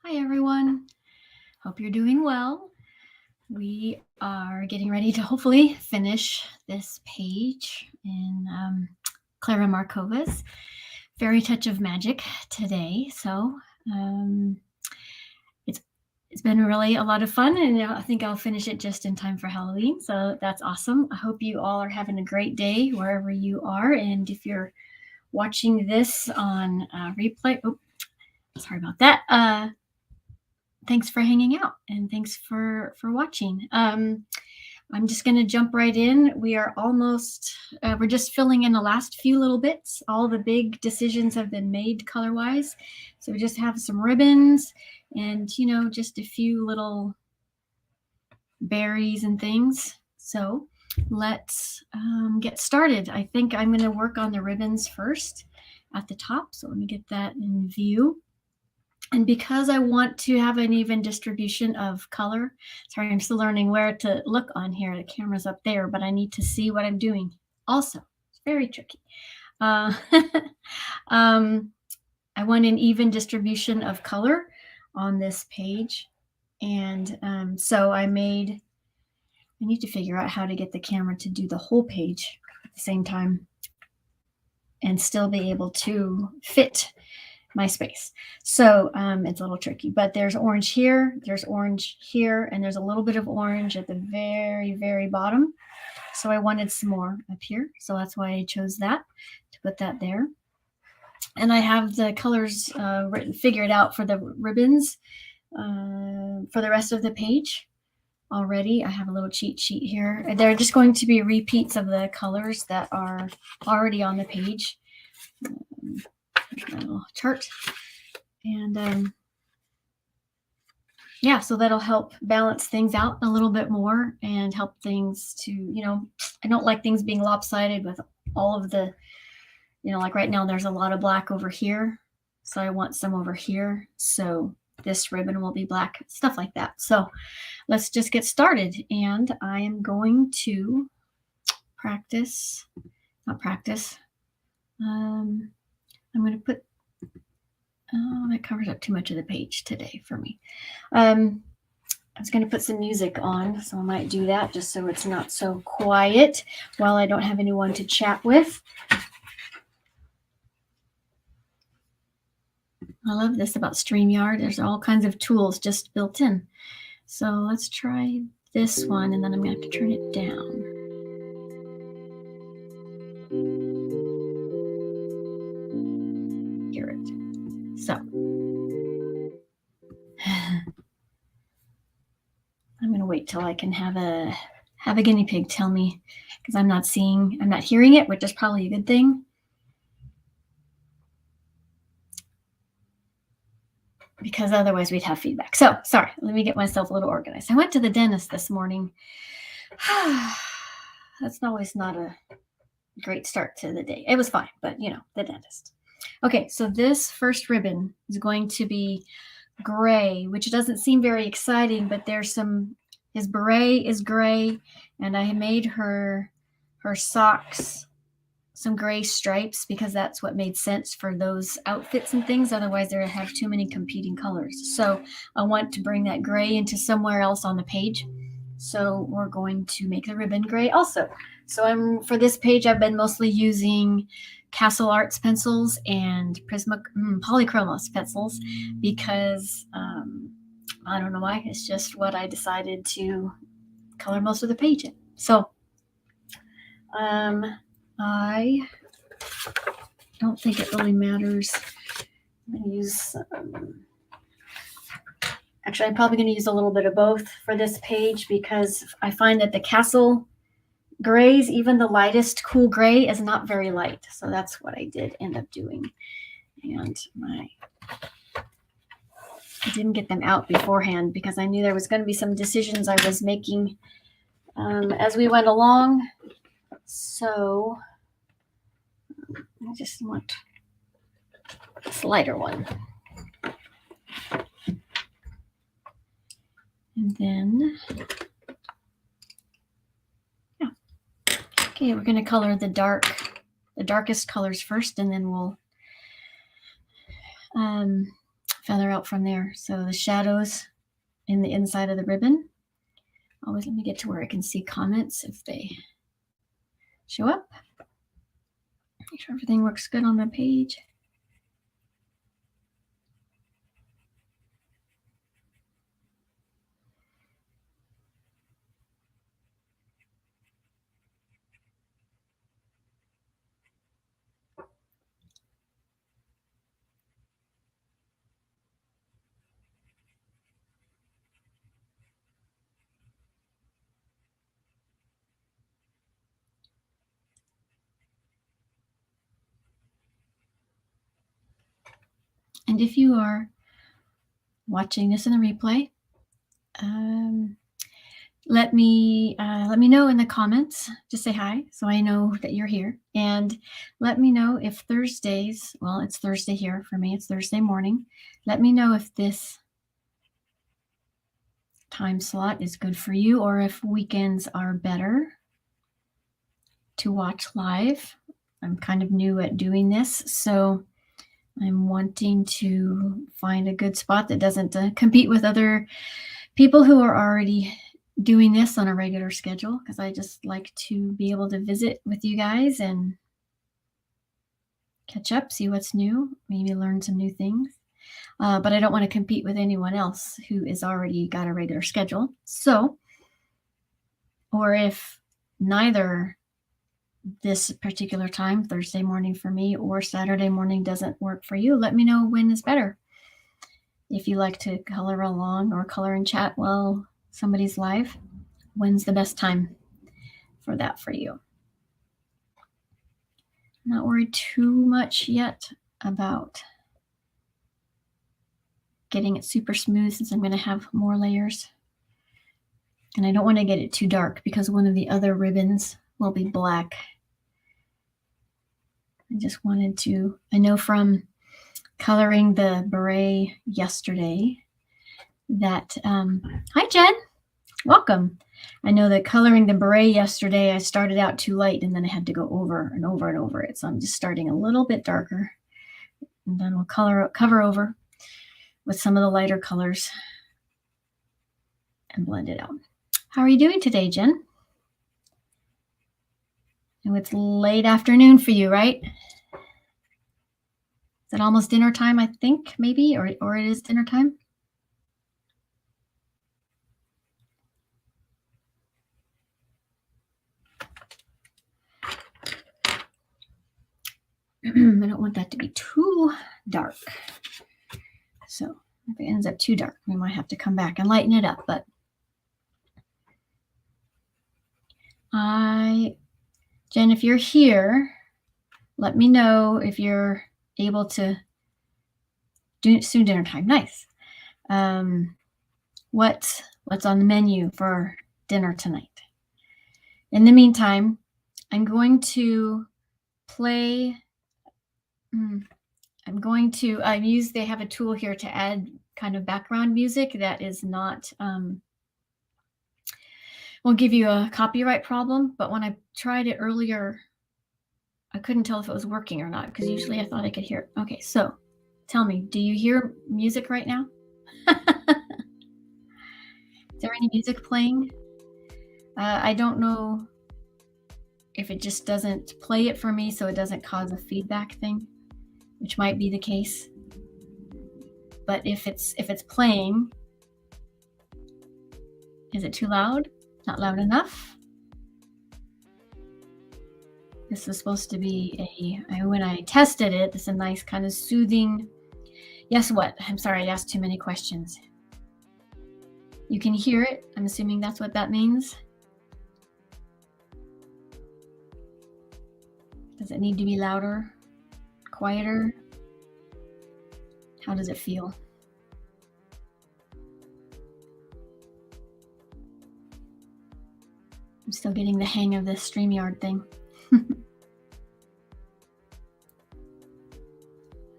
Hi, everyone. Hope you're doing well. We are getting ready to hopefully finish this page in Klara Markova's Fairy Touch of Magic today. So it's been really a lot of fun, and I think I'll finish it just in time for Halloween. So that's awesome. I hope you all are having a great day wherever you are. And if you're watching this on replay, sorry about that. Thanks for hanging out and thanks for watching. I'm just going to jump right in. We are almost, we're just filling in the last few little bits. All the big decisions have been made color-wise. So we just have some ribbons and, just a few little berries and things. So let's get started. I think I'm going to work on the ribbons first at the top. So let me get that in view. And because I want to have an even distribution of color, sorry, I'm still learning where to look on here. The camera's up there, but I need to see what I'm doing. Also, it's very tricky. I want an even distribution of color on this page. And so I need to figure out how to get the camera to do the whole page at the same time and still be able to fit my space. So it's a little tricky, but there's orange here, there's orange here, and there's a little bit of orange at the very, very bottom. So I wanted some more up here. So that's why I chose that to put that there. And I have the colors figured out for the ribbons for the rest of the page already. I have a little cheat sheet here. They're just going to be repeats of the colors that are already on the page. My little chart, and yeah, so that'll help balance things out a little bit more and help things to, I don't like things being lopsided with all of the, like right now there's a lot of black over here, so I want some over here, so this ribbon will be black, stuff like that. So let's just get started, and I am going to I'm going to put, that covers up too much of the page today for me. I was going to put some music on, so I might do that just so it's not so quiet while I don't have anyone to chat with. I love this about StreamYard. There's all kinds of tools just built in. So let's try this one, and then I'm going to have to turn it down. Hear it. So I'm going to wait till I can have a guinea pig tell me, because I'm not hearing it, which is probably a good thing. Because otherwise we'd have feedback. So sorry, let me get myself a little organized. I went to the dentist this morning. That's always not a great start to the day. It was fine, but the dentist. Okay, so this first ribbon is going to be gray, which doesn't seem very exciting, but there's his beret is gray, and I made her socks some gray stripes because that's what made sense for those outfits and things. Otherwise, they would have too many competing colors. So I want to bring that gray into somewhere else on the page. So we're going to make the ribbon gray also. So for this page, I've been mostly using Castle Arts pencils and Polychromos pencils because I don't know why. It's just what I decided to color most of the page in. So I don't think it really matters. I'm going to use, actually, I'm probably going to use a little bit of both for this page because I find that the Castle grays, even the lightest cool gray, is not very light. So that's what I did end up doing. And I didn't get them out beforehand because I knew there was going to be some decisions I was making as we went along. So I just want this lighter one. And then, yeah. Okay, we're going to color the darkest colors first, and then we'll color out from there. So the shadows in the inside of the ribbon. Always let me get to where I can see comments if they show up. Make sure everything works good on the page. And if you are watching this in a replay, let me know in the comments. Just say hi so I know that you're here, and let me know if Thursdays, well, it's Thursday here for me, it's Thursday morning. Let me know if this time slot is good for you, or if weekends are better to watch live. I'm kind of new at doing this, so I'm wanting to find a good spot that doesn't compete with other people who are already doing this on a regular schedule, because I just like to be able to visit with you guys and catch up, see what's new, maybe learn some new things. But I don't want to compete with anyone else who is already got a regular schedule. So, or if neither this particular time, Thursday morning for me or Saturday morning, doesn't work for you, let me know when is better. If you like to color along or color and chat while somebody's live, when's the best time for that for you? I'm not worried too much yet about getting it super smooth, since I'm going to have more layers. And I don't want to get it too dark because one of the other ribbons will be black. I just wanted to, I know from coloring the beret yesterday that, hi Jen, welcome. I know that coloring the beret yesterday, I started out too light and then I had to go over and over and over it. So I'm just starting a little bit darker, and then we'll cover over with some of the lighter colors and blend it out. How are you doing today, Jen? And it's late afternoon for you, right? Is it almost dinner time, I think, maybe, or it is dinner time? I don't want that to be too dark. So if it ends up too dark, we might have to come back and lighten it up. But Jen, if you're here, let me know if you're able to do soon dinner time. Nice. What's on the menu for dinner tonight? In the meantime, I'm going to play. They have a tool here to add kind of background music that is not, will give you a copyright problem. But when I tried it earlier, I couldn't tell if it was working or not, because usually I thought I could hear it. Okay, so tell me, do you hear music right now? Is there any music playing? I don't know if it just doesn't play it for me, so it doesn't cause a feedback thing, which might be the case. But if it's playing, is it too loud? Not loud enough? This is supposed to be when I tested it, this is a nice kind of soothing. Yes, what? I'm sorry, I asked too many questions. You can hear it. I'm assuming that's what that means. Does it need to be louder, quieter? How does it feel? I'm still getting the hang of this StreamYard thing.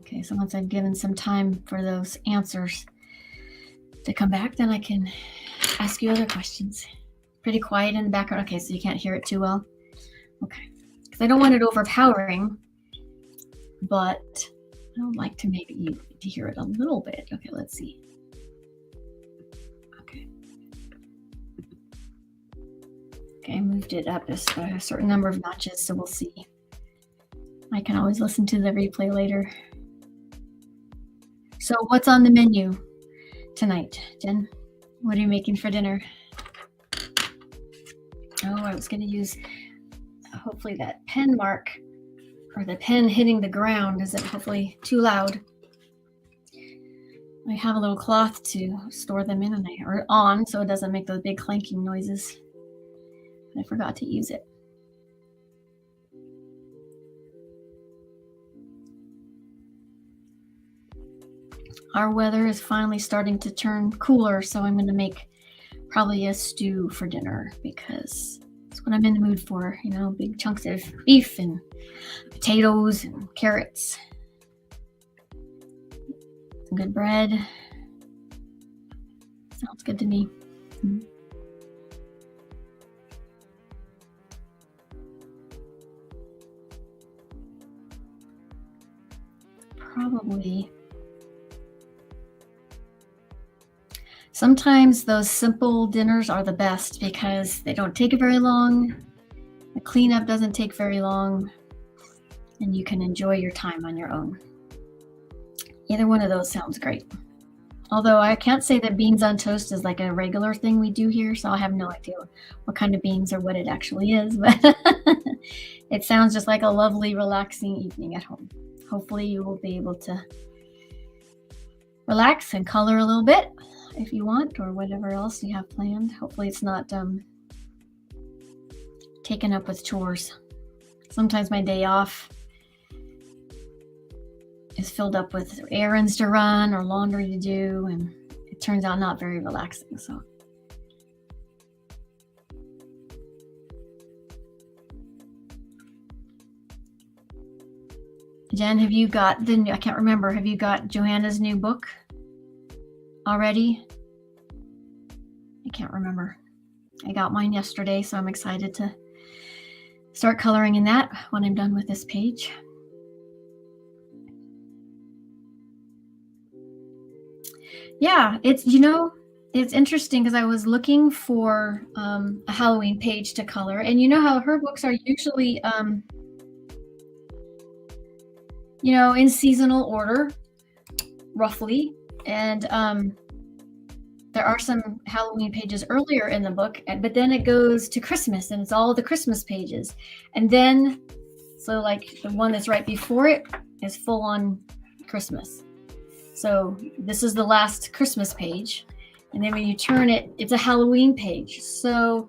Okay, so once I've given some time for those answers to come back, then I can ask you other questions. Pretty quiet in the background. Okay, so you can't hear it too well. Okay, because I don't want it overpowering, but I would like to maybe to hear it a little bit. Okay, let's see. Okay. Okay, I moved it up a certain number of notches, so we'll see. I can always listen to the replay later. So what's on the menu tonight, Jen? What are you making for dinner? Oh, I was going to use, hopefully that pen mark or the pen hitting the ground isn't hopefully too loud. I have a little cloth to store them in or on so it doesn't make those big clanking noises. I forgot to use it. Our weather is finally starting to turn cooler, so I'm going to make probably a stew for dinner because that's what I'm in the mood for. You know, big chunks of beef and potatoes and carrots. Some good bread. Sounds good to me. Probably. Sometimes those simple dinners are the best because they don't take very long. The cleanup doesn't take very long, and you can enjoy your time on your own. Either one of those sounds great. Although I can't say that beans on toast is like a regular thing we do here, so I have no idea what kind of beans or what it actually is, but it sounds just like a lovely, relaxing evening at home. Hopefully you will be able to relax and color a little bit if you want, or whatever else you have planned. Hopefully it's not taken up with chores. Sometimes my day off is filled up with errands to run or laundry to do, and it turns out not very relaxing. So Jen, have you got I can't remember, have you got Johanna's new book already? I can't remember. I got mine yesterday, so I'm excited to start coloring in that when I'm done with this page. Yeah, it's interesting because I was looking for a Halloween page to color, and you know how her books are usually in seasonal order, roughly, and there are some Halloween pages earlier in the book, but then it goes to Christmas, and it's all the Christmas pages, and then so like the one that's right before it is full on Christmas. So this is the last Christmas page, and then when you turn it, it's a Halloween page. So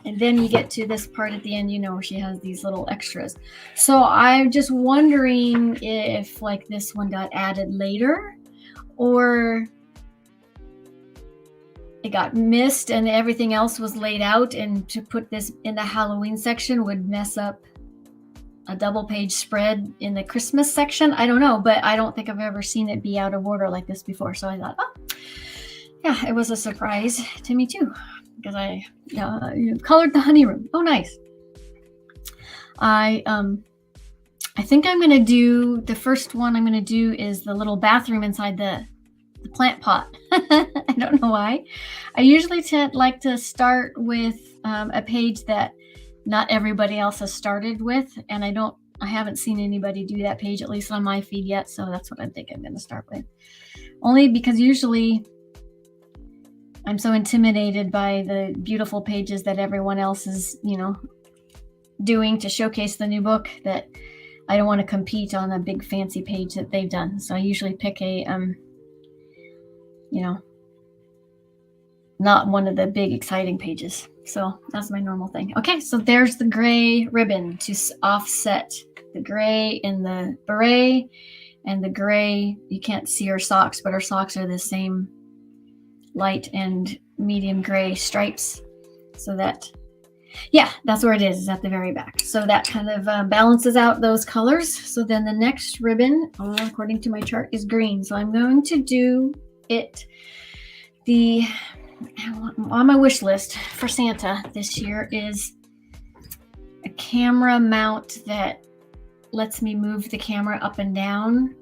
and then you get to this part at the end, where she has these little extras. So I'm just wondering if like this one got added later, or it got missed and everything else was laid out, and to put this in the Halloween section would mess up a double page spread in the Christmas section. I don't know, but I don't think I've ever seen it be out of order like this before. So I thought, yeah, it was a surprise to me too, because I colored the honey room. Oh, nice. I think I'm going to do, the first one I'm going to do is the little bathroom inside the plant pot. I don't know why. I usually like to start with a page that not everybody else has started with, and I haven't seen anybody do that page, at least on my feed yet, so that's what I think I'm going to start with. Only because usually I'm so intimidated by the beautiful pages that everyone else is, doing to showcase the new book, that I don't want to compete on a big fancy page that they've done. So I usually pick a, not one of the big exciting pages. So that's my normal thing. Okay, so there's the gray ribbon to offset the gray in the beret, and the gray, you can't see her socks, but her socks are the same light and medium gray stripes. So that's where it is at the very back. So that kind of balances out those colors. So then the next ribbon, according to my chart, is green. So I'm going to do it on my wish list for Santa this year is a camera mount that lets me move the camera up and down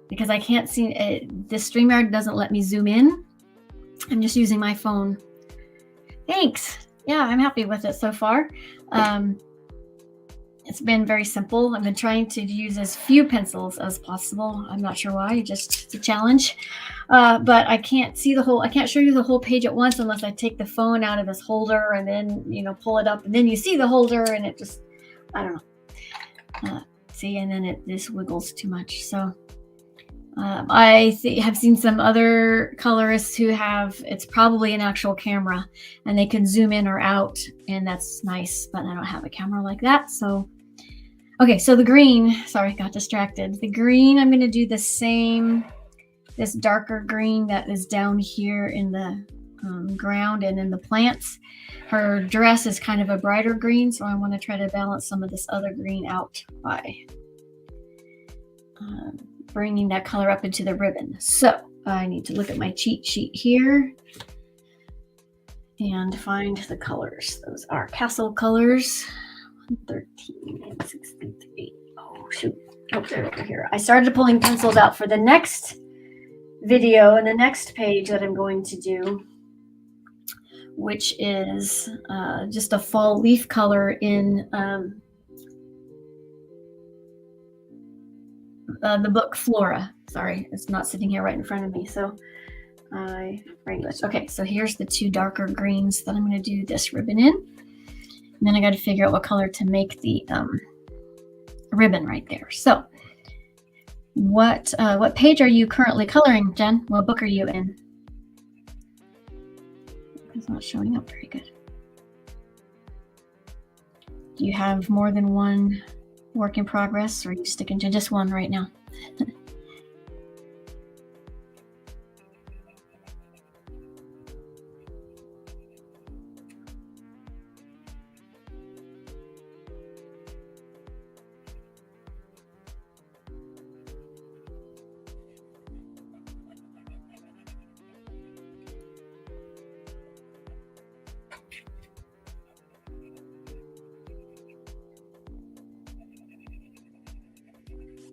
because I can't see it. The StreamYard doesn't let me zoom in. I'm just using my phone. Thanks. Yeah, I'm happy with it so far. It's been very simple. I've been trying to use as few pencils as possible. I'm not sure why, just it's a challenge. But I can't see I can't show you the whole page at once unless I take the phone out of this holder and then, pull it up and then you see the holder and it just, I don't know. See, and then it just wiggles too much. So I have seen some other colorists who it's probably an actual camera and they can zoom in or out, and that's nice, but I don't have a camera like that. So, okay, so the green, sorry, got distracted. The green, I'm going to do the same, this darker green that is down here in the ground and in the plants. Her dress is kind of a brighter green, so I want to try to balance some of this other green out by bringing that color up into the ribbon. So I need to look at my cheat sheet here and find the colors. Those are Castle colors, 113 and 63. Oh, shoot. Oh, they're over here. I started pulling pencils out for the next video and the next page that I'm going to do, which is just a fall leaf color in the book Flora. Sorry, it's not sitting here right in front of me. So English. Okay, so here's the two darker greens that I'm going to do this ribbon in. And then I got to figure out what color to make the ribbon right there. So what page are you currently coloring, Jen? What book are you in? It's not showing up very good. Do you have more than one work in progress, or are you sticking to just one right now?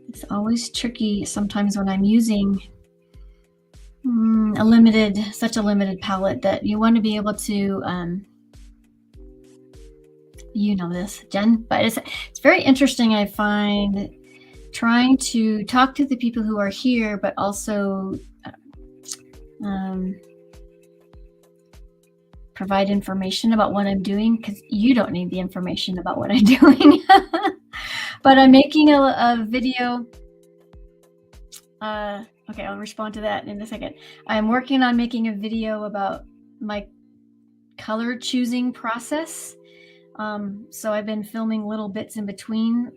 It's always tricky sometimes when I'm using such a limited palette that you want to be able to, you know this, Jen, but it's very interesting. I find trying to talk to the people who are here, but also provide information about what I'm doing, because you don't need the information about what I'm doing. But I'm making a video. Okay, I'll respond to that in a second. I'm working on making a video about my color choosing process. So I've been filming little bits in between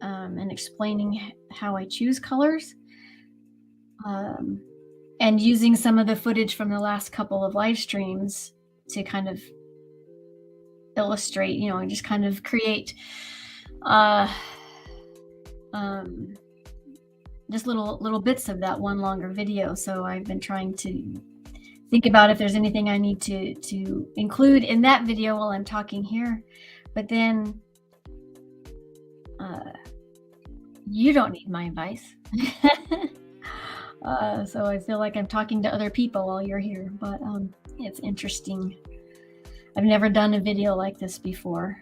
and explaining how I choose colors. And using some of the footage from the last couple of live streams to kind of illustrate, and just kind of create just little bits of that one longer video. So I've been trying to think about if there's anything I need to include in that video while I'm talking here. But then you don't need my advice. So I feel like I'm talking to other people while you're here, but it's interesting. I've never done a video like this before,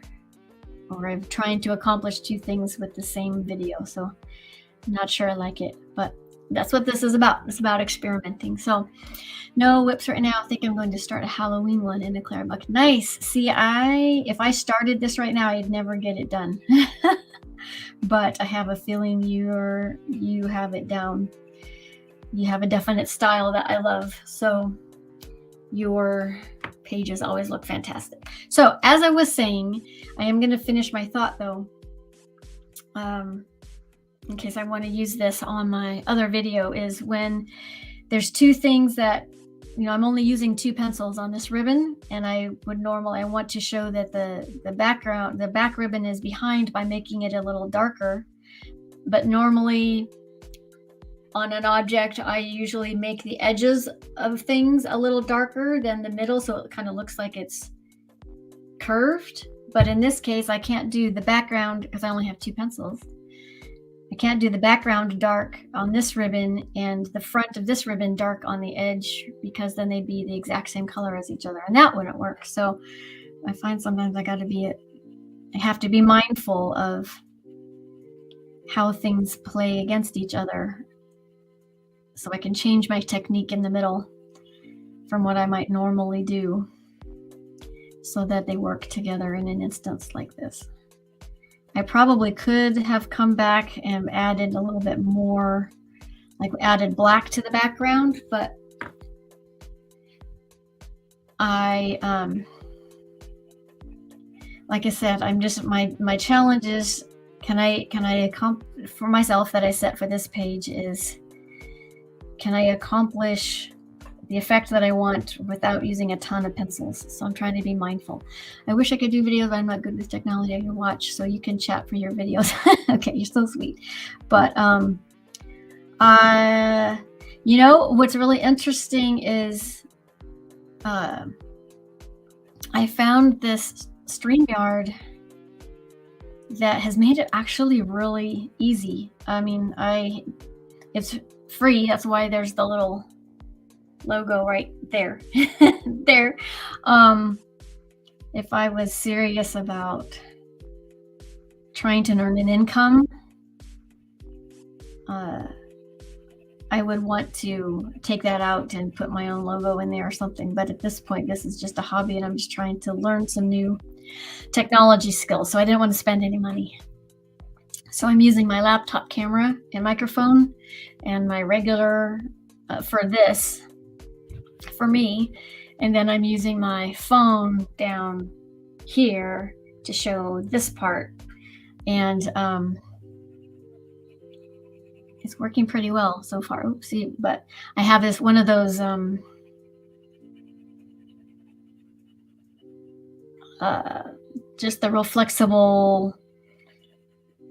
or I'm trying to accomplish two things with the same video. So I'm not sure I like it, but that's what this is about. It's about experimenting. So no whips right now. I think I'm going to start a Halloween one in a Klara book. Nice. See, if I started this right now, I'd never get it done. But I have a feeling you have it down. You have a definite style that I love. So your pages always look fantastic. So as I was saying, I am going to finish my thought though, in case I want to use this on my other video, is when there's two things that, I'm only using two pencils on this ribbon, and I want to show that the back ribbon is behind by making it a little darker. But normally on an object, I usually make the edges of things a little darker than the middle, so it kind of looks like it's curved. But in this case, I can't do the background because I only have two pencils. I can't do the background dark on this ribbon and the front of this ribbon dark on the edge, because then they'd be the exact same color as each other, and that wouldn't work. So I find sometimes I have to be mindful of how things play against each other, so I can change my technique in the middle from what I might normally do, so that they work together in an instance like this. I probably could have come back and added a little bit more, like added black to the background, but like I said, I'm just, my challenge is, can I accomplish for myself, that I set for this page is, can I accomplish the effect that I want without using a ton of pencils? So I'm trying to be mindful. I wish I could do videos, but I'm not good with technology. I can watch, so you can chat for your videos. Okay, you're so sweet. But you know, what's really interesting is I found this StreamYard that has made it actually really easy. I mean, it's free. That's why there's the little logo right there. There. If I was serious about trying to earn an income, I would want to take that out and put my own logo in there or something. But at this point, this is just a hobby, and I'm just trying to learn some new technology skills. So I didn't want to spend any money. So I'm using my laptop camera and microphone and my regular for this, for me. And then I'm using my phone down here to show this part. And it's working pretty well so far. Oopsie, but I have this one of those just the real flexible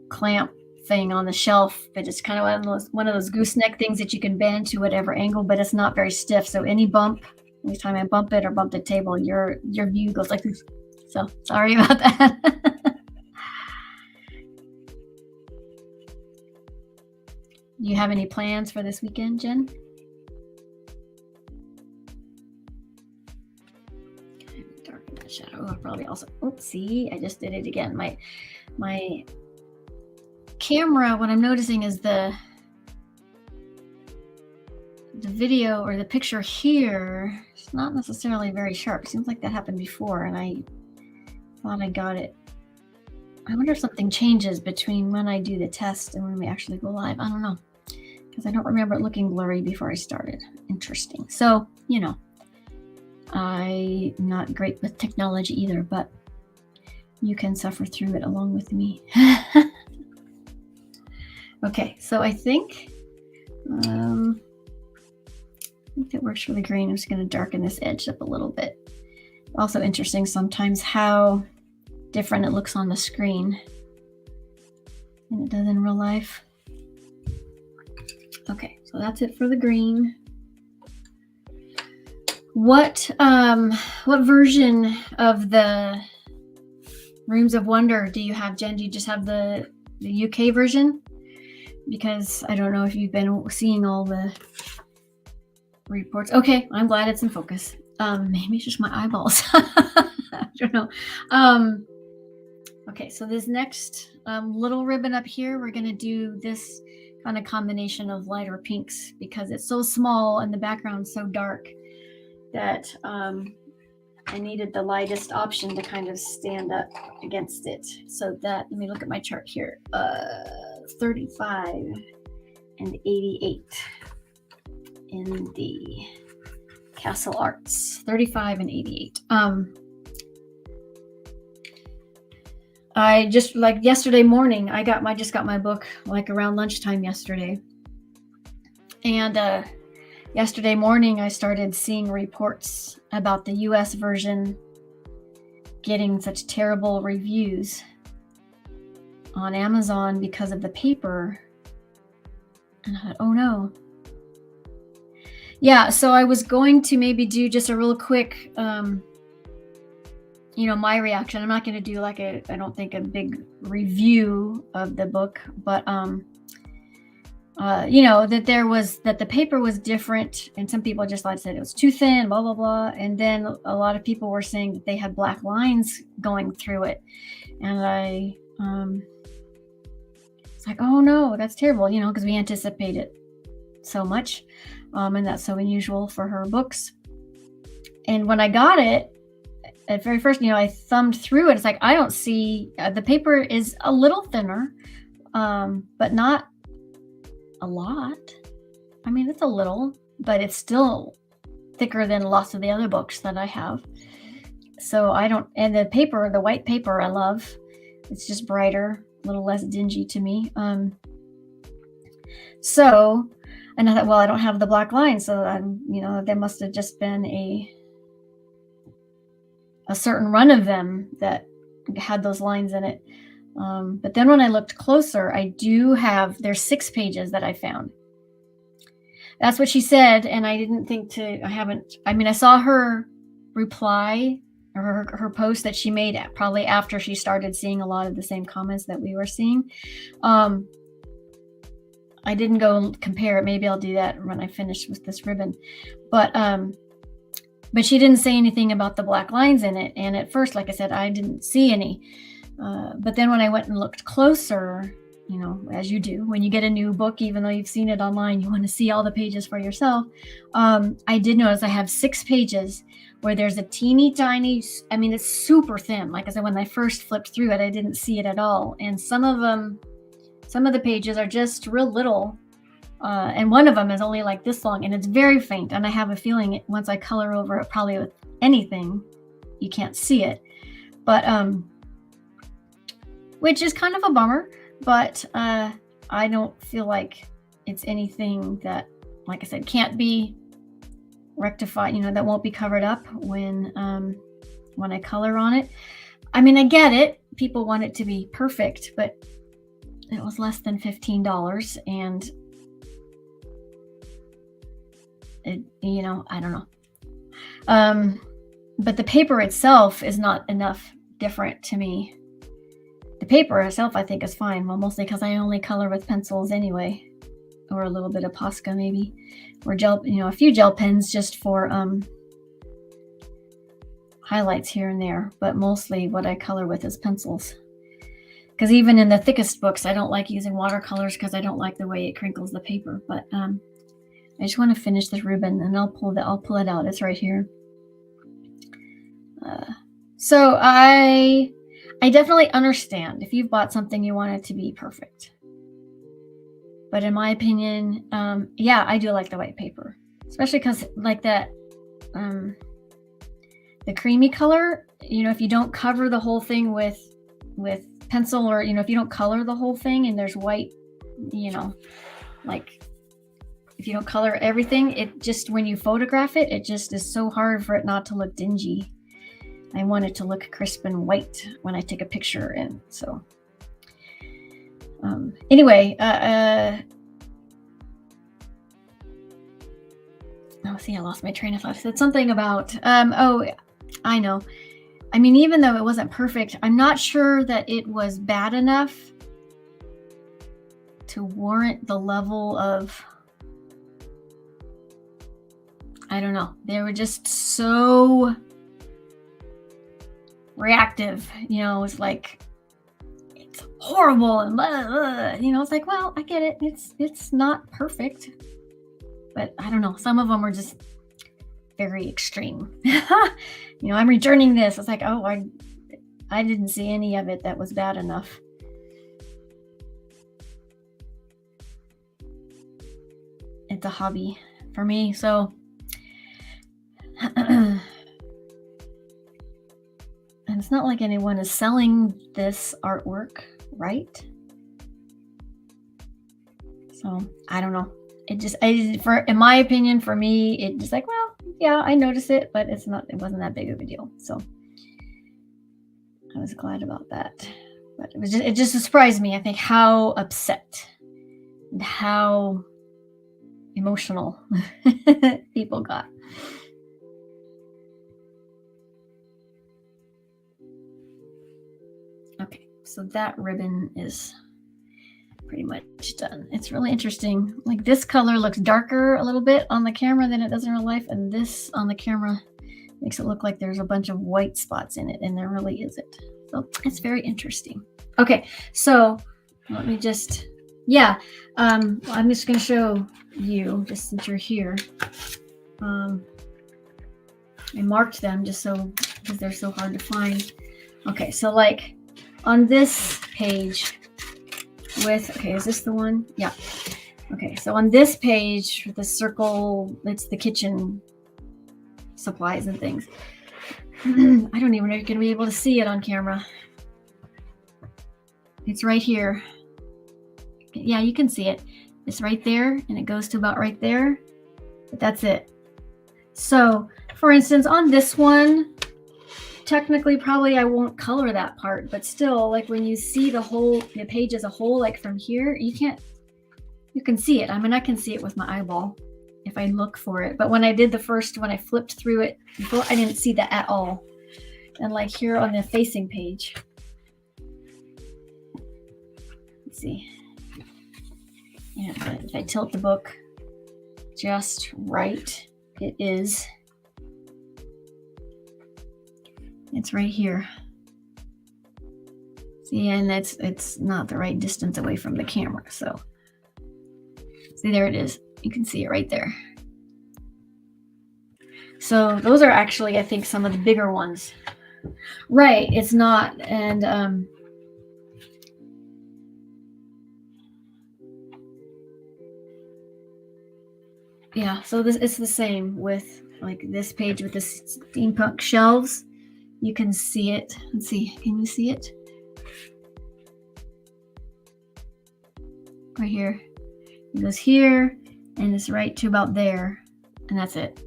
clamp thing on the shelf, but it's kind of one of those gooseneck things that you can bend to whatever angle, but it's not very stiff. So any time I bump it or bump the table, your view goes like this. So sorry about that. Do you have any plans for this weekend, Jen? Darken that shadow. I'll probably also, oopsie, I just did it again. My camera, what I'm noticing is the video or the picture here is not necessarily very sharp. It seems like that happened before, and I thought I got it. I wonder if something changes between when I do the test and when we actually go live. I don't know, because I don't remember it looking blurry before I started. Interesting. So, you know, I'm not great with technology either, but you can suffer through it along with me. Okay, so I think that works for the green. I'm just going to darken this edge up a little bit. Also interesting sometimes how different it looks on the screen than it does in real life. Okay, so that's it for the green. What version of the Rooms of Wonder do you have, Jen? Do you just have the UK version? Because I don't know if you've been seeing all the reports. Okay, I'm glad it's in focus. Maybe it's just my eyeballs. I don't know. Okay, so this next little ribbon up here, we're going to do this kind of combination of lighter pinks because it's so small and the background's so dark that I needed the lightest option to kind of stand up against it. So that, let me look at my chart here. 35 and 88 in the Castle Arts. 35 and 88. I just, like yesterday morning, I just got my book like around lunchtime yesterday. And yesterday morning, I started seeing reports about the US version getting such terrible reviews on Amazon because of the paper. And I thought, oh no. Yeah, so I was going to maybe do just a real quick my reaction. I'm not going to do like I don't think a big review of the book, but that the paper was different, and some people just like said it was too thin, blah blah blah, and then a lot of people were saying that they had black lines going through it, and I it's like, oh no, that's terrible, because we anticipate it so much, and that's so unusual for her books. And when I got it at very first, I thumbed through it. It's like, I don't see the paper is a little thinner, but not a lot. I mean, it's a little, but it's still thicker than lots of the other books that I have. So and the paper, the white paper, I love. It's just brighter, a little less dingy to me. So, and I thought, well, I don't have the black lines, so there must have just been a certain run of them that had those lines in it. But then when I looked closer, there's 6 pages that I found. That's what she said, and I didn't think I saw her reply, or her post that she made probably after she started seeing a lot of the same comments that we were seeing. I didn't go compare it. Maybe I'll do that when I finish with this ribbon. But she didn't say anything about the black lines in it. And at first, like I said, I didn't see any. But then when I went and looked closer, as you do, when you get a new book, even though you've seen it online, you want to see all the pages for yourself. I did notice I have 6 pages where there's a teeny tiny, it's super thin. Like I said, when I first flipped through it, I didn't see it at all. And some of the pages are just real little. And one of them is only like this long, and it's very faint. And I have a feeling once I color over it, probably with anything, you can't see it. But, which is kind of a bummer, but I don't feel like it's anything that, like I said, can't be rectified, that won't be covered up when I color on it. I get it. People want it to be perfect, but it was less than $15, and I don't know. But the paper itself is not enough different to me. The paper itself, I think, is fine. Well, mostly because I only color with pencils anyway, or a little bit of Posca maybe, or gel, a few gel pens just for highlights here and there. But mostly what I color with is pencils. Because even in the thickest books, I don't like using watercolors because I don't like the way it crinkles the paper. But I just want to finish this ribbon, and I'll pull it out. It's right here. So I definitely understand if you've bought something, you want it to be perfect. But in my opinion, I do like the white paper, especially because like that, the creamy color, if you don't cover the whole thing with pencil, or, if you don't color the whole thing and there's white, like if you don't color everything, it just, when you photograph it, it just is so hard for it not to look dingy. I want it to look crisp and white when I take a picture. And so, anyway, I lost my train of thought. I said something about, I know. Even though it wasn't perfect, I'm not sure that it was bad enough to warrant the level of, I don't know. They were just so reactive, it's like, it's horrible and blah, blah. It's like, well, I get it. It's not perfect, but I don't know. Some of them were just very extreme. I'm returning this. It's like, oh, I didn't see any of it that was bad enough. It's a hobby for me, so and it's not like anyone is selling this artwork, right? So I don't know. In my opinion, for me, it just like, well, yeah, I noticed it, but it wasn't that big of a deal. So I was glad about that. But it just surprised me, I think, how upset and how emotional people got. So that ribbon is pretty much done. It's really interesting. Like this color looks darker a little bit on the camera than it does in real life, and this on the camera makes it look like there's a bunch of white spots in it, and there really isn't. So it's very interesting. Okay, so let me just, yeah, I'm just going to show you, just since you're here. I marked them just so, because they're so hard to find. Okay, so like on this page with, okay, is this the one? Yeah. Okay, so on this page with the circle, it's the kitchen supplies and things. I don't even know if you're going to be able to see it on camera. It's right here. Yeah, you can see it. It's right there, and it goes to about right there. But that's it. So, for instance, on this one, technically probably I won't color that part, but still, like when you see the page as a whole, like from here, you can see it. I mean, I can see it with my eyeball if I look for it. But when I did when I flipped through it before, I didn't see that at all. And like here on the facing page, let's see. Yeah, if I tilt the book just right, it is. It's right here. See, and it's not the right distance away from the camera. So see, there it is. You can see it right there. So those are actually, I think, some of the bigger ones. Right, it's not. And yeah, so it's the same with like this page with the steampunk shelves. You can see it. Let's see, can you see it? Right here. It goes here, and it's right to about there, and that's it.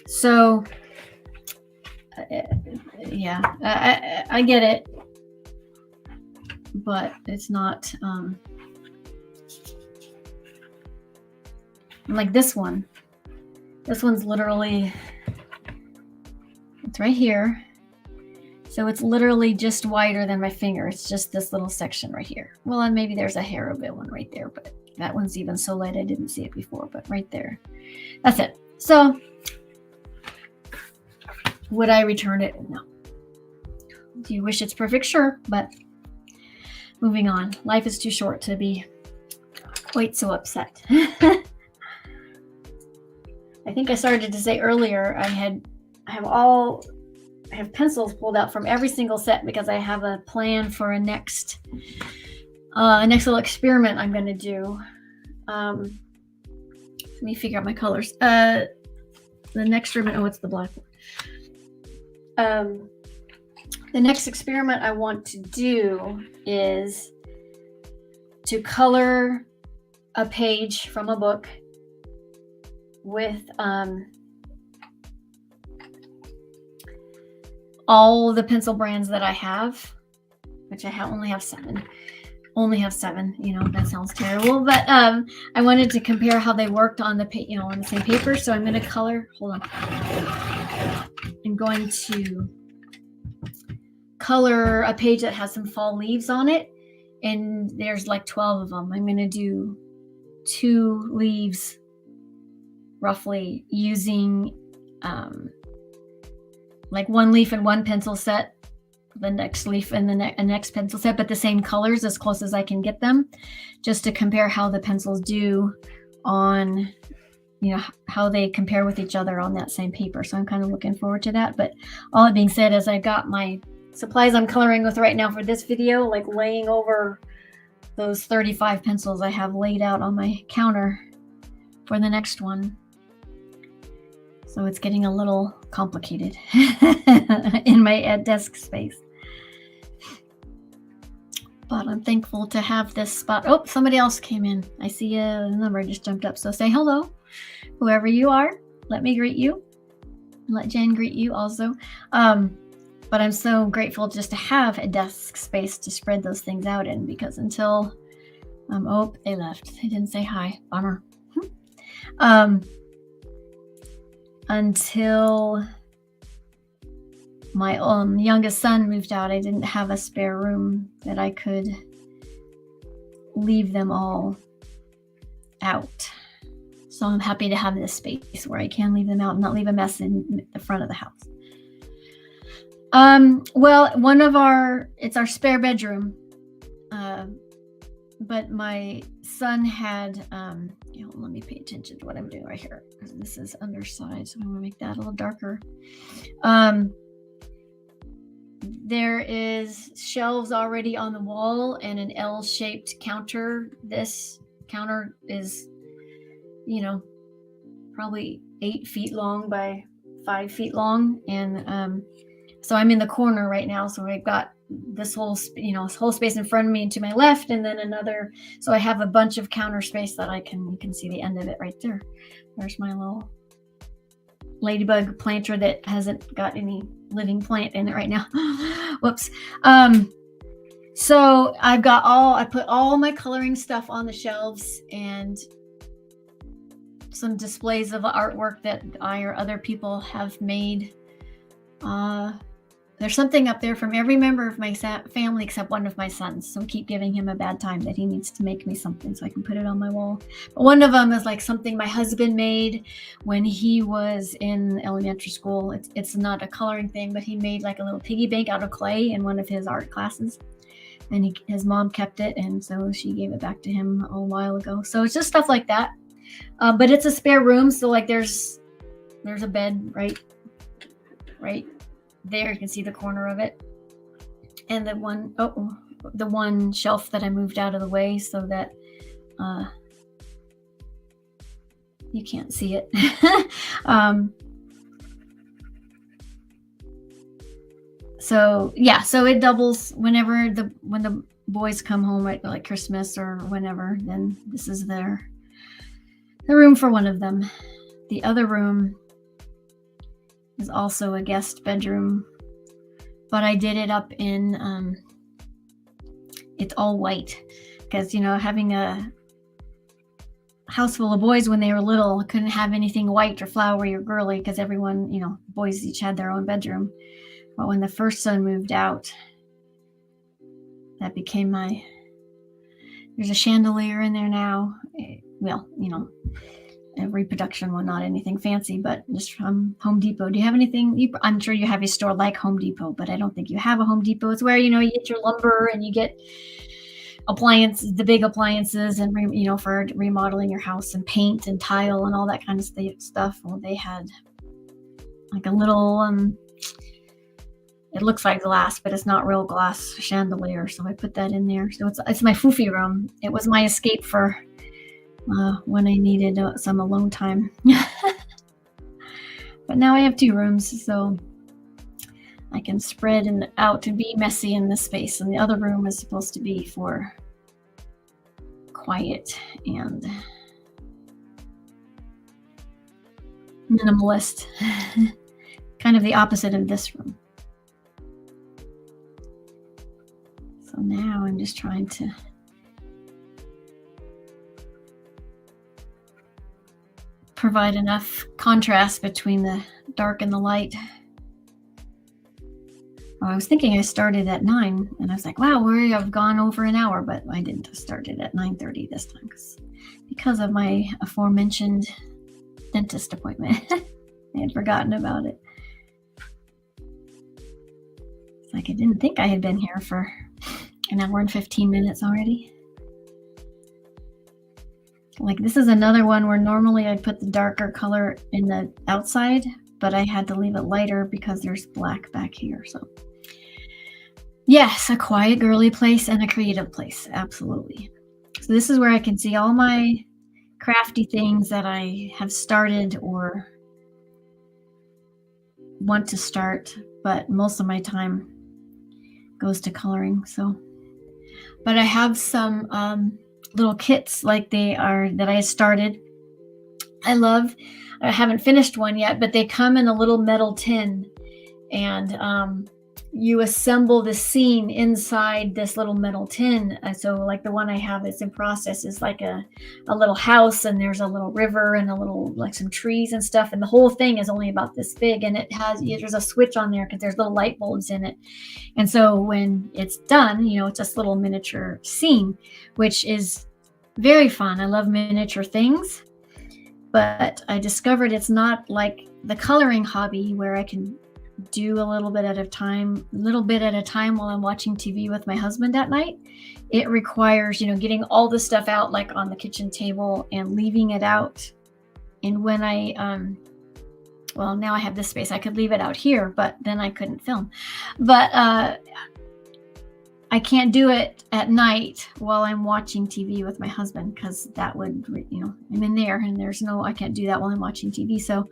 So, yeah, I get it, but it's not like this one. This one's literally, it's right here. So it's literally just wider than my finger. It's just this little section right here. Well, and maybe there's a hair of it one right there, but that one's even so light I didn't see it before, but right there. That's it. So would I return it? No. Do you wish it's perfect? Sure, but moving on. Life is too short to be quite so upset. I think I started to say earlier, I have pencils pulled out from every single set because I have a plan for a next little experiment I'm going to do. Let me figure out my colors. The next experiment, oh, it's the black one. The next experiment I want to do is to color a page from a book with all the pencil brands that I have, which I only have 7. You know, that sounds terrible, but I wanted to compare how they worked on the on the same paper. So I'm going to color. Hold on. I'm going to color a page that has some fall leaves on it, and there's like 12 of them. I'm going to do 2 leaves roughly using like 1 leaf and 1 pencil set, the next leaf and the next pencil set, but the same colors as close as I can get them, just to compare how the pencils do on, you know, how they compare with each other on that same paper. So I'm kind of looking forward to that. But all that being said, is I got my supplies I'm coloring with right now for this video, like laying over those 35 pencils I have laid out on my counter for the next one. So it's getting a little complicated in my desk space. But I'm thankful to have this spot. Oh, somebody else came in. I see a number just jumped up. So say hello, whoever you are. Let me greet you. Let Jen greet you also. But I'm so grateful just to have a desk space to spread those things out in, because until, oh, they left. They didn't say hi. Bummer. Until my youngest son moved out, I didn't have a spare room that I could leave them all out. So I'm happy to have this space where I can leave them out and not leave a mess in the front of the house. Well, it's our spare bedroom. But my son had, let me pay attention to what I'm doing right here. This is underside, so I'm gonna make that a little darker. There is shelves already on the wall and an L-shaped counter. This counter is, probably 8 feet long by 5 feet long. And so I'm in the corner right now. So I've got this whole space in front of me and to my left, and then another. So I have a bunch of counter space that you can see the end of it right there. There's my little ladybug planter that hasn't got any living plant in it right now. Whoops. So I put all my coloring stuff on the shelves and some displays of artwork that I or other people have made. There's something up there from every member of my family except one of my sons. So I keep giving him a bad time that he needs to make me something so I can put it on my wall. But one of them is like something my husband made when he was in elementary school. It's not a coloring thing, but he made like a little piggy bank out of clay in one of his art classes. And his mom kept it, and so she gave it back to him a while ago. So it's just stuff like that. But it's a spare room, so like there's a bed right there. You can see the corner of it, and the one shelf that I moved out of the way so that you can't see it. So it doubles when the boys come home at like Christmas or whenever. Then this is the room for one of them. The other room is also a guest bedroom, but I did it up in it's all white because having a house full of boys when they were little, couldn't have anything white or flowery or girly because everyone, boys each had their own bedroom. But when the first son moved out, that became there's a chandelier in there now. Well, a reproduction one, not anything fancy, but just from Home Depot. Do you have anything? I'm sure you have a store like Home Depot, but I don't think you have a Home Depot. It's where, you get your lumber and you get the big appliances and, for remodeling your house and paint and tile and all that kind of stuff. Well, they had like a little, it looks like glass, but it's not real glass chandelier. So I put that in there. So it's my foofy room. It was my escape for when I needed some alone time. But now I have 2 rooms, so I can spread out to be messy in this space. And the other room is supposed to be for quiet and minimalist. Kind of the opposite of this room. So now I'm just trying to provide enough contrast between the dark and the light. I was thinking I started at 9, and I was like, wow, we have gone over an hour, but I didn't. I started at 9:30 this time because of my aforementioned dentist appointment. I had forgotten about it. It's like I didn't think I had been here for an hour and 15 minutes already. Like this is another one where normally I'd put the darker color in the outside, but I had to leave it lighter because there's black back here. So yes, a quiet, girly place and a creative place. Absolutely. So this is where I can see all my crafty things that I have started or want to start, but most of my time goes to coloring. So, but I have some little kits like that I started. I haven't finished one yet, but they come in a little metal tin, and you assemble the scene inside this little metal tin. So like the one I have that's in process is like a little house, and there's a little river and a little, like some trees and stuff. And the whole thing is only about this big, and there's a switch on there because there's little light bulbs in it. And so when it's done, it's this little miniature scene, which is very fun. I love miniature things, but I discovered it's not like the coloring hobby where I can do a little bit at a time while I'm watching TV with my husband at night. It requires, getting all the stuff out like on the kitchen table and leaving it out. And when well, now I have this space, I could leave it out here, but then I couldn't film. But I can't do it at night while I'm watching TV with my husband, because that would, I'm in there and I can't do that while I'm watching TV. So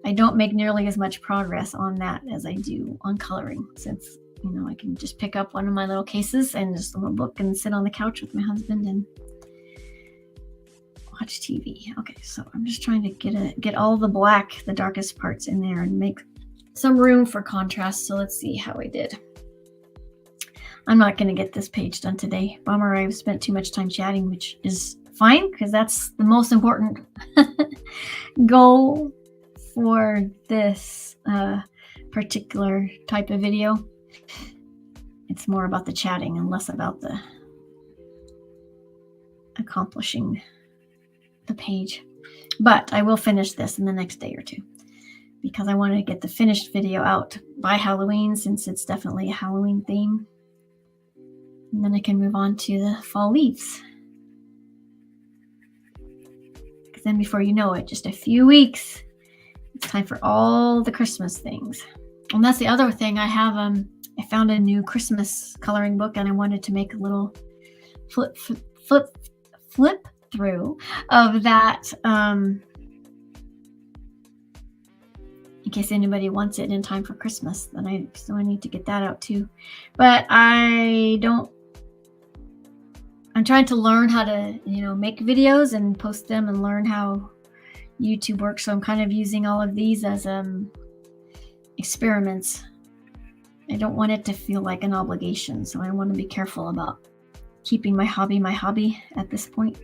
I don't make nearly as much progress on that as I do on coloring, since, I can just pick up one of my little cases and just a little book and sit on the couch with my husband and watch TV. Okay, so I'm just trying to get all the black, the darkest parts in there and make some room for contrast. So let's see how I did. I'm not going to get this page done today. Bummer, I've spent too much time chatting, which is fine because that's the most important goal for this particular type of video. It's more about the chatting and less about the accomplishing the page. But I will finish this in the next day or two, because I want to get the finished video out by Halloween, since it's definitely a Halloween theme. And then I can move on to the fall leaves. Because then before you know it, just a few weeks, it's time for all the Christmas things. And that's the other thing. I have I found a new Christmas coloring book, and I wanted to make a little flip through of that, in case anybody wants it in time for Christmas. So I need to get that out too. But I'm trying to learn how to, make videos and post them and learn how YouTube works. So I'm kind of using all of these as experiments. I don't want it to feel like an obligation, so I want to be careful about keeping my hobby at this point,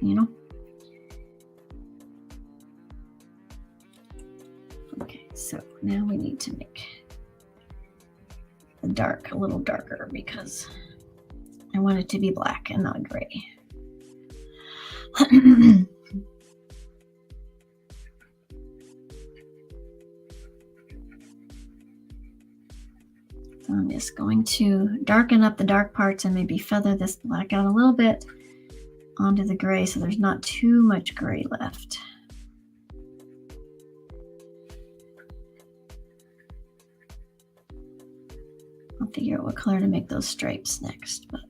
Okay, so now we need to make the dark a little darker, because I want it to be black and not gray. So I'm just going to darken up the dark parts and maybe feather this black out a little bit onto the gray, so there's not too much gray left. I'll figure out what color to make those stripes next. But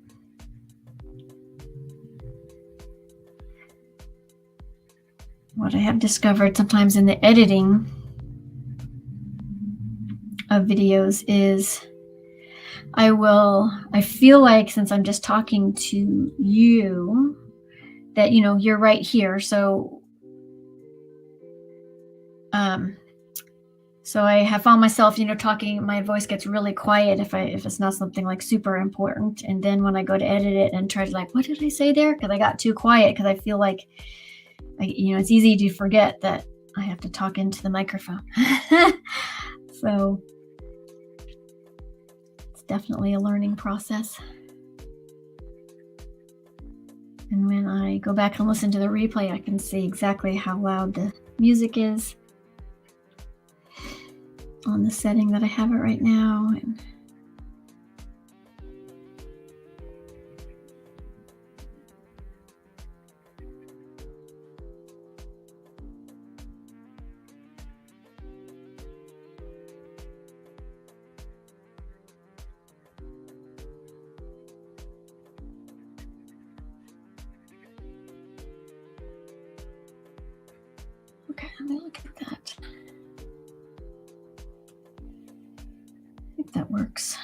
what I have discovered sometimes in the editing of videos is I feel like, since I'm just talking to you, that, you're right here. So I have found myself, talking, my voice gets really quiet if it's not something like super important. And then when I go to edit it and try to what did I say there? Because I got too quiet, because I feel like, it's easy to forget that I have to talk into the microphone. So it's definitely a learning process. And when I go back and listen to the replay, I can see exactly how loud the music is on the setting that I have it right now. And okay, let me look at that. I think that works.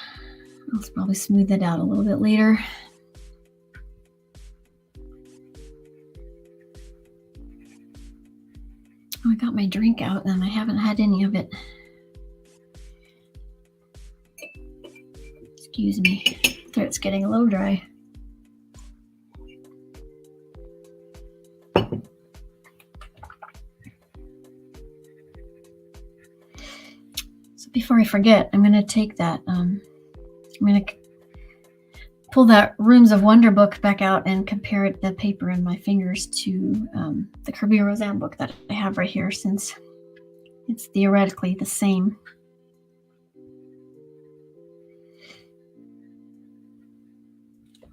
I'll probably smooth it out a little bit later. Oh, I got my drink out and I haven't had any of it. Excuse me, throat's getting a little dry. So before I forget, I'm going to take that, I'm going to pull that Rooms of Wonder book back out and compare the paper in my fingers to the Kirby Roseanne book that I have right here, since it's theoretically the same.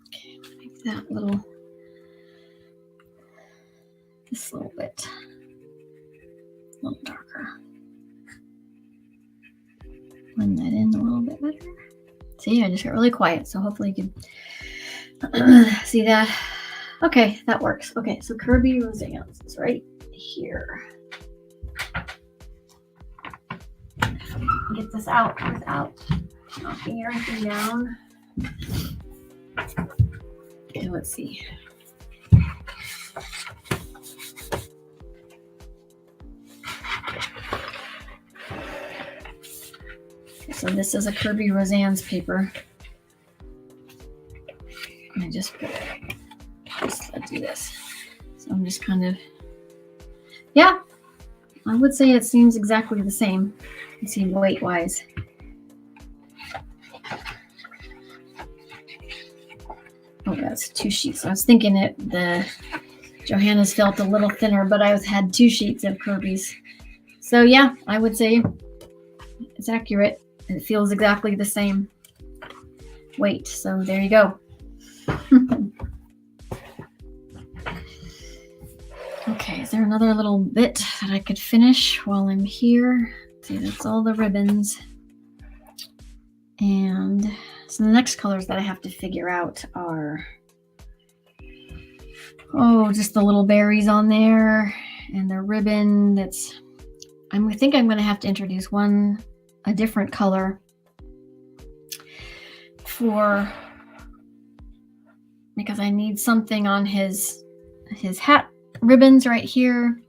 Okay, make that this little bit a little darker. Blend that in a little bit better. See, I just got really quiet, so hopefully you can see that. Okay, that works. Okay, so Kirby Roseanne's is right here. Get this out without knocking everything down. Okay, let's see. So this is a Kirby Roseanne's paper. I just let's do this. So I'm just kind of, yeah, I would say it seems exactly the same. You see, weight wise. Oh, that's 2 sheets. I was thinking the Johanna's felt a little thinner, but I had 2 sheets of Kirby's. So yeah, I would say it's accurate. It feels exactly the same weight. So there you go. Okay, is there another little bit that I could finish while I'm here? See, that's all the ribbons. And so the next colors that I have to figure out are, just the little berries on there and the ribbon. I think I'm going to have to introduce a different color because I need something on his hat ribbons right here.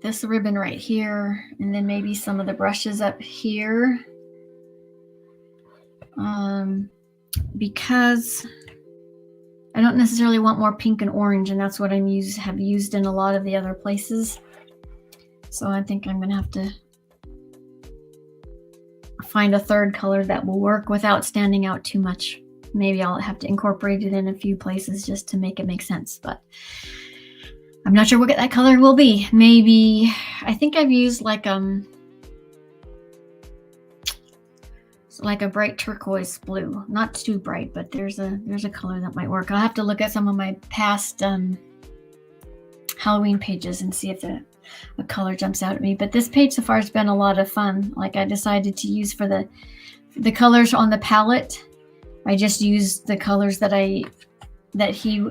This ribbon right here, and then maybe some of the brushes up here. Because I don't necessarily want more pink and orange, and that's what have used in a lot of the other places. So I think I'm going to have to find a third color that will work without standing out too much. Maybe I'll have to incorporate it in a few places just to make it make sense, but I'm not sure what that color will be. Maybe, I think I've used like a bright turquoise blue. Not too bright, but there's a color that might work. I'll have to look at some of my past Halloween pages and see if a color jumps out at me. But this page so far has been a lot of fun. Like, I decided to use for the colors on the palette, I just used the colors that he,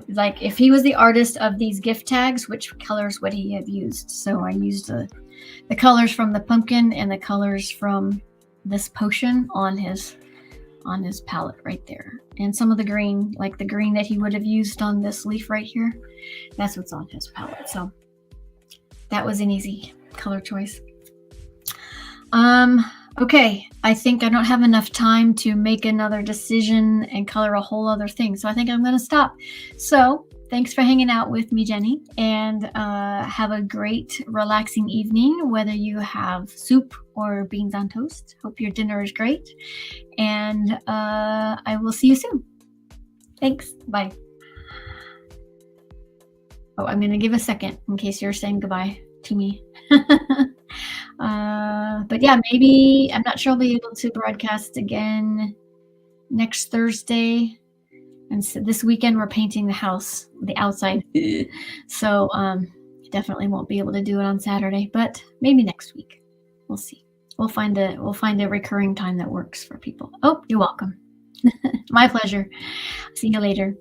like, if he was the artist of these gift tags, which colors would he have used? So I used the colors from the pumpkin and the colors from this potion on his palette right there. And some of the green, like the green that he would have used on this leaf right here, that's what's on his palette. So that was an easy color choice. Okay, I think I don't have enough time to make another decision and color a whole other thing. So I think I'm going to stop. So thanks for hanging out with me, Jenny, and have a great, relaxing evening, whether you have soup or beans on toast. Hope your dinner is great, and I will see you soon. Thanks. Bye. Oh, I'm going to give a second in case you're saying goodbye to me. But yeah, maybe, I'm not sure I'll be able to broadcast again next Thursday. And so this weekend we're painting the house, the outside. So definitely won't be able to do it on Saturday, but maybe next week. We'll see. We'll find a recurring time that works for people. Oh, you're welcome. My pleasure. See you later.